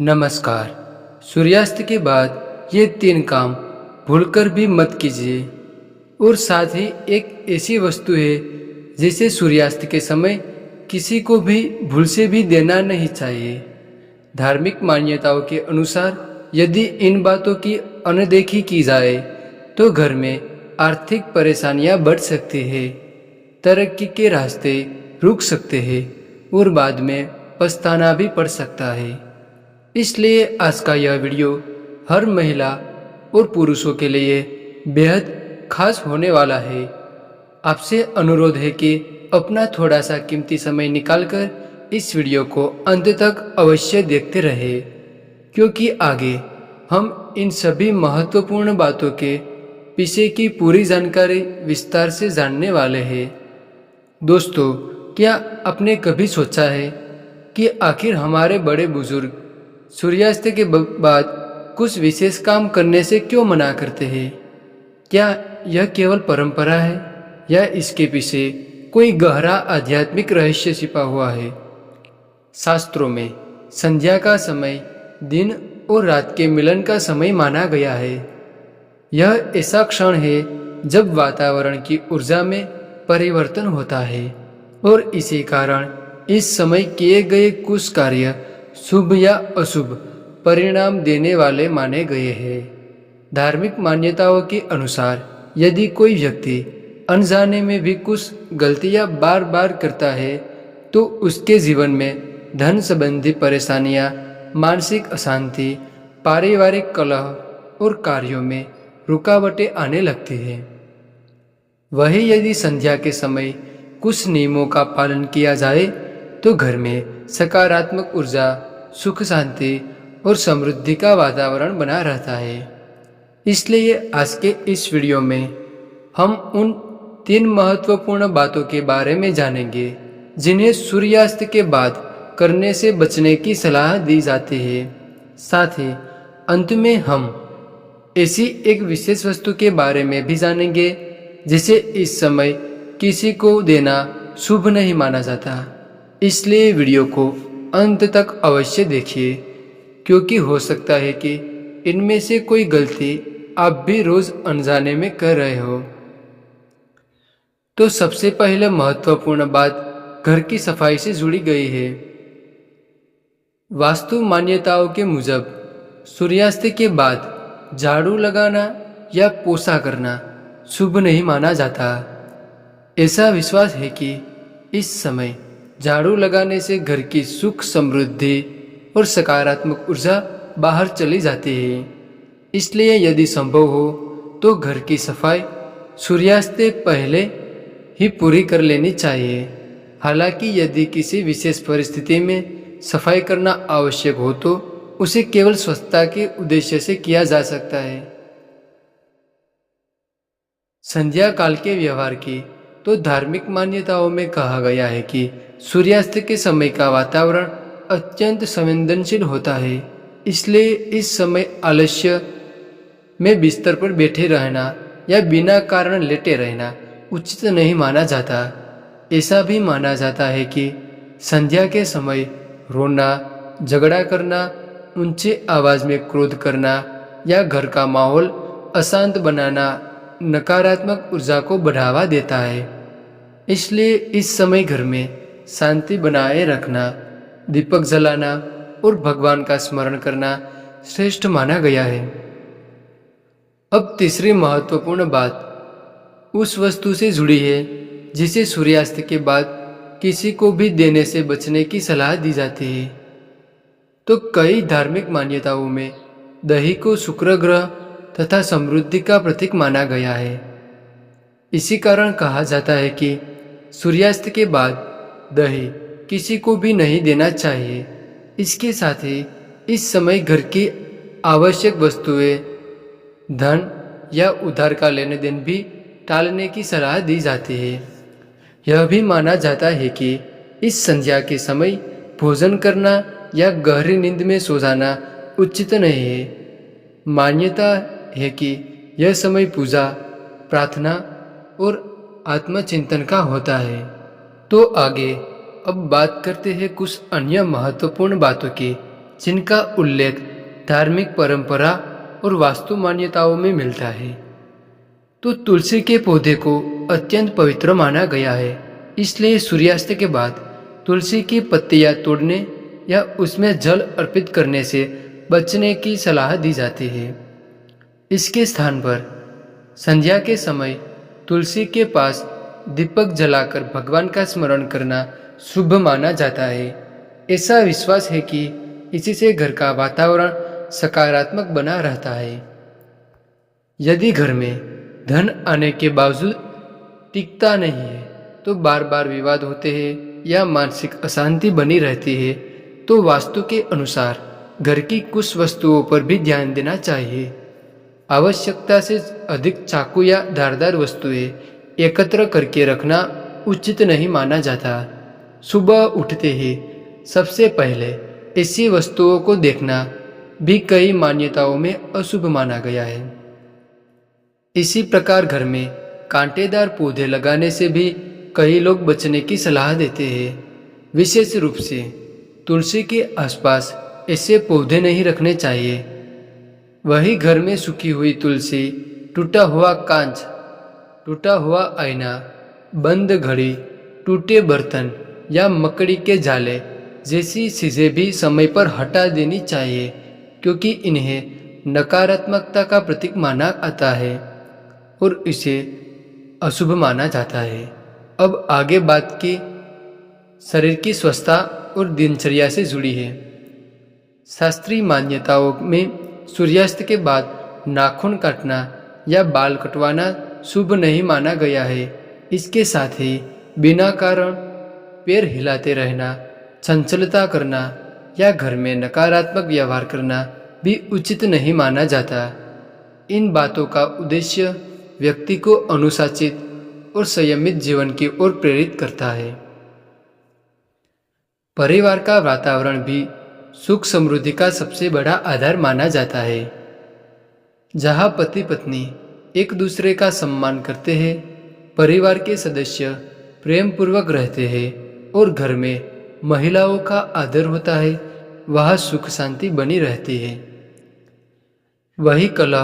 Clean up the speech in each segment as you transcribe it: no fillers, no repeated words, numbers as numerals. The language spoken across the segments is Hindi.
नमस्कार। सूर्यास्त के बाद ये 3 काम भूलकर भी मत कीजिए। और साथ ही एक ऐसी वस्तु है जिसे सूर्यास्त के समय किसी को भी भूल से भी देना नहीं चाहिए। धार्मिक मान्यताओं के अनुसार यदि इन बातों की अनदेखी की जाए तो घर में आर्थिक परेशानियां बढ़ सकती है, तरक्की के रास्ते रुक सकते हैं और बाद में पछताना भी पड़ सकता है। इसलिए आज का यह वीडियो हर महिला और पुरुषों के लिए बेहद खास होने वाला है। आपसे अनुरोध है कि अपना थोड़ा सा कीमती समय निकालकर इस वीडियो को अंत तक अवश्य देखते रहे, क्योंकि आगे हम इन सभी महत्वपूर्ण बातों के पीछे की पूरी जानकारी विस्तार से जानने वाले हैं। दोस्तों, क्या आपने कभी सोचा है कि आखिर हमारे बड़े बुजुर्ग सूर्यास्त के बाद कुछ विशेष काम करने से क्यों मना करते हैं? क्या यह केवल परंपरा है या इसके पीछे कोई गहरा आध्यात्मिक रहस्य छिपा हुआ है? शास्त्रों में संध्या का समय दिन और रात के मिलन का समय माना गया है। यह ऐसा क्षण है जब वातावरण की ऊर्जा में परिवर्तन होता है और इसी कारण इस समय किए गए कुछ कार्य शुभ या अशुभ परिणाम देने वाले माने गए हैं। धार्मिक मान्यताओं के अनुसार यदि कोई व्यक्ति अनजाने में भी कुछ गलतियां बार बार करता है तो उसके जीवन में धन संबंधी परेशानियां, मानसिक अशांति, पारिवारिक कलह और कार्यों में रुकावटें आने लगती हैं। वही यदि संध्या के समय कुछ नियमों का पालन किया जाए तो घर में सकारात्मक ऊर्जा, सुख शांति और समृद्धि का वातावरण बना रहता है। इसलिए आज के इस वीडियो में हम उन 3 महत्वपूर्ण बातों के बारे में जानेंगे जिन्हें सूर्यास्त के बाद करने से बचने की सलाह दी जाती है। साथ ही अंत में हम ऐसी एक विशेष वस्तु के बारे में भी जानेंगे जिसे इस समय किसी को देना शुभ नहीं माना जाता। इसलिए वीडियो को अंत तक अवश्य देखिए, क्योंकि हो सकता है कि इनमें से कोई गलती आप भी रोज अनजाने में कर रहे हो। तो सबसे पहले महत्वपूर्ण बात घर की सफाई से जुड़ी गई है। वास्तु मान्यताओं के मुजब सूर्यास्त के बाद झाड़ू लगाना या पोछा करना शुभ नहीं माना जाता। ऐसा विश्वास है कि इस समय झाड़ू लगाने से घर की सुख, समृद्धि और सकारात्मक ऊर्जा बाहर चली जाती है। इसलिए यदि संभव हो तो घर की सफाई सूर्यास्त से पहले ही पूरी कर लेनी चाहिए। हालांकि यदि किसी विशेष परिस्थिति में सफाई करना आवश्यक हो तो उसे केवल स्वच्छता के उद्देश्य से किया जा सकता है। संध्या काल के व्यवहार की तो धार्मिक मान्यताओं में कहा गया है कि सूर्यास्त के समय का वातावरण अत्यंत संवेदनशील होता है। इसलिए इस समय आलस्य में बिस्तर पर बैठे रहना या बिना कारण लेटे रहना उचित नहीं माना जाता। ऐसा भी माना जाता है कि संध्या के समय रोना, झगड़ा करना, ऊंची आवाज में क्रोध करना या घर का माहौल अशांत बनाना नकारात्मक ऊर्जा को बढ़ावा देता है। इसलिए इस समय घर में शांति बनाए रखना, दीपक जलाना और भगवान का स्मरण करना श्रेष्ठ माना गया है। अब तीसरी महत्वपूर्ण बात उस वस्तु से जुड़ी है जिसे सूर्यास्त के बाद किसी को भी देने से बचने की सलाह दी जाती है। तो कई धार्मिक मान्यताओं में दही को शुक्र ग्रह तथा समृद्धि का प्रतीक माना गया है। इसी कारण कहा जाता है कि सूर्यास्त के बाद दही किसी को भी नहीं देना चाहिए। इसके साथ ही इस समय घर की आवश्यक वस्तुएं, धन या उधार का लेने देन भी टालने की सलाह दी जाती है। यह भी माना जाता है कि इस संध्या के समय भोजन करना या गहरी नींद में सो जाना उचित नहीं है। मान्यता है कि यह समय पूजा, प्रार्थना और आत्मचिंतन का होता है। तो आगे अब बात करते हैं कुछ अन्य महत्वपूर्ण बातों की जिनका उल्लेख धार्मिक परंपरा और वास्तु मान्यताओं में मिलता है। तो तुलसी के पौधे को अत्यंत पवित्र माना गया है, इसलिए सूर्यास्त के बाद तुलसी की पत्तियां तोड़ने या उसमें जल अर्पित करने से बचने की सलाह दी जाती है। इसके स्थान पर संध्या के समय तुलसी के पास दीपक जलाकर भगवान का स्मरण करना शुभ माना जाता है। ऐसा विश्वास है कि इसी से घर का वातावरण सकारात्मक बना रहता है। यदि घर में धन आने के बावजूद टिकता नहीं है, तो बार बार विवाद होते हैं या मानसिक अशांति बनी रहती है, तो वास्तु के अनुसार घर की कुछ वस्तुओं पर भी ध्यान देना चाहिए। आवश्यकता से अधिक चाकू या धारदार वस्तुएं एकत्र करके रखना उचित नहीं माना जाता। सुबह उठते ही सबसे पहले ऐसी वस्तुओं को देखना भी कई मान्यताओं में अशुभ माना गया है। इसी प्रकार घर में कांटेदार पौधे लगाने से भी कई लोग बचने की सलाह देते हैं। विशेष रूप से तुलसी के आसपास ऐसे पौधे नहीं रखने चाहिए। वही घर में सूखी हुई तुलसी, टूटा हुआ कांच, टूटा हुआ आईना, बंद घड़ी, टूटे बर्तन या मकड़ी के जाले जैसी चीजें भी समय पर हटा देनी चाहिए, क्योंकि इन्हें नकारात्मकता का प्रतीक माना आता है और इसे अशुभ माना जाता है। अब आगे बात की शरीर की स्वस्थता और दिनचर्या से जुड़ी है। शास्त्रीय मान्यताओं में सूर्यास्त के बाद नाखून काटना या बाल कटवाना शुभ नहीं माना गया है। इसके साथ ही बिना कारण पैर हिलाते रहना, चंचलता करना या घर में नकारात्मक व्यवहार करना भी उचित नहीं माना जाता। इन बातों का उद्देश्य व्यक्ति को अनुशासित और संयमित जीवन की ओर प्रेरित करता है। परिवार का वातावरण भी सुख समृद्धि का सबसे बड़ा आधार माना जाता है। जहाँ पति पत्नी एक दूसरे का सम्मान करते हैं, परिवार के सदस्य प्रेम पूर्वक रहते हैं और घर में महिलाओं का आदर होता है, वहाँ सुख शांति बनी रहती है। वही कलह,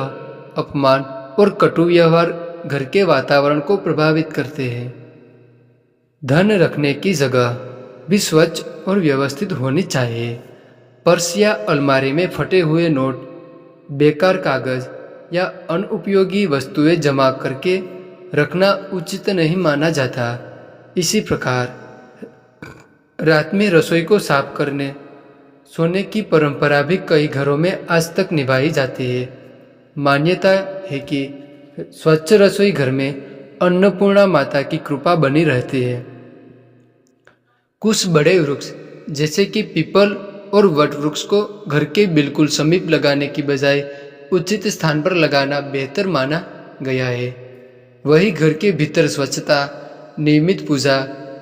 अपमान और कटु व्यवहार घर के वातावरण को प्रभावित करते हैं। धन रखने की जगह भी स्वच्छ और व्यवस्थित होनी चाहिए। पर्स या अलमारी में फटे हुए नोट, बेकार कागज या अनुपयोगी वस्तुएं जमा करके रखना उचित नहीं माना जाता। इसी प्रकार रात में रसोई को साफ करने, सोने की परंपरा भी कई घरों में आज तक निभाई जाती है। मान्यता है कि स्वच्छ रसोई घर में अन्नपूर्णा माता की कृपा बनी रहती है। कुछ बड़े वृक्ष जैसे कि पीपल और वट वृक्ष को घर के बिल्कुल समीप लगाने की बजाय उचित स्थान पर लगाना बेहतर माना गया है। वही घर के भीतर स्वच्छता, नियमित पूजा,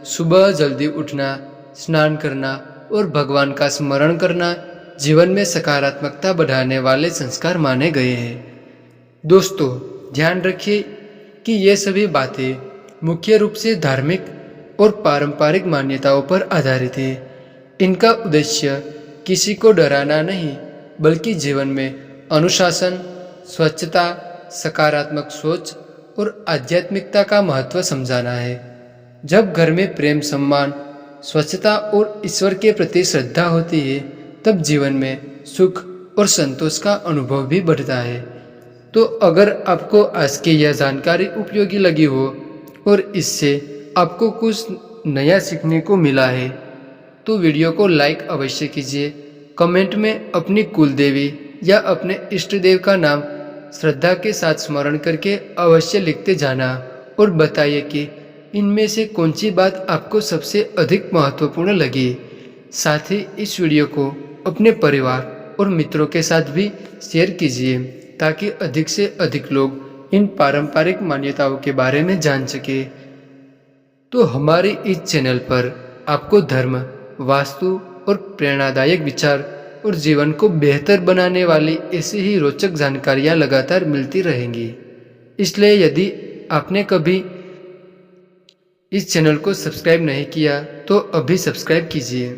सुबह जल्दी उठना, स्नान करना और भगवान का स्मरण करना जीवन में सकारात्मकता बढ़ाने वाले संस्कार माने गए हैं। दोस्तों, ध्यान रखिए कि ये सभी बातें मुख्य रूप से धार्मिक और पारंपरिक मान्यताओं पर आधारित है। इनका उद्देश्य किसी को डराना नहीं, बल्कि जीवन में अनुशासन, स्वच्छता, सकारात्मक सोच और आध्यात्मिकता का महत्व समझाना है। जब घर में प्रेम, सम्मान, स्वच्छता और ईश्वर के प्रति श्रद्धा होती है, तब जीवन में सुख और संतोष का अनुभव भी बढ़ता है। तो अगर आपको आज की यह जानकारी उपयोगी लगी हो और इससे आपको कुछ नया सीखने को मिला है, तो वीडियो को लाइक अवश्य कीजिए। कमेंट में अपनी कुल देवी या अपने इष्ट देव का नाम श्रद्धा के साथ स्मरण करके अवश्य लिखते जाना और बताइए कि इनमें से कौन सी बात आपको सबसे अधिक महत्वपूर्ण लगी। साथ ही इस वीडियो को अपने परिवार और मित्रों के साथ भी शेयर कीजिए, ताकि अधिक से अधिक लोग इन पारंपरिक मान्यताओं के बारे में जान सके। तो हमारे इस चैनल पर आपको धर्म, वास्तु और प्रेरणादायक विचार और जीवन को बेहतर बनाने वाली ऐसी ही रोचक जानकारियां लगातार मिलती रहेंगी। इसलिए यदि आपने कभी इस चैनल को सब्सक्राइब नहीं किया तो अभी सब्सक्राइब कीजिए।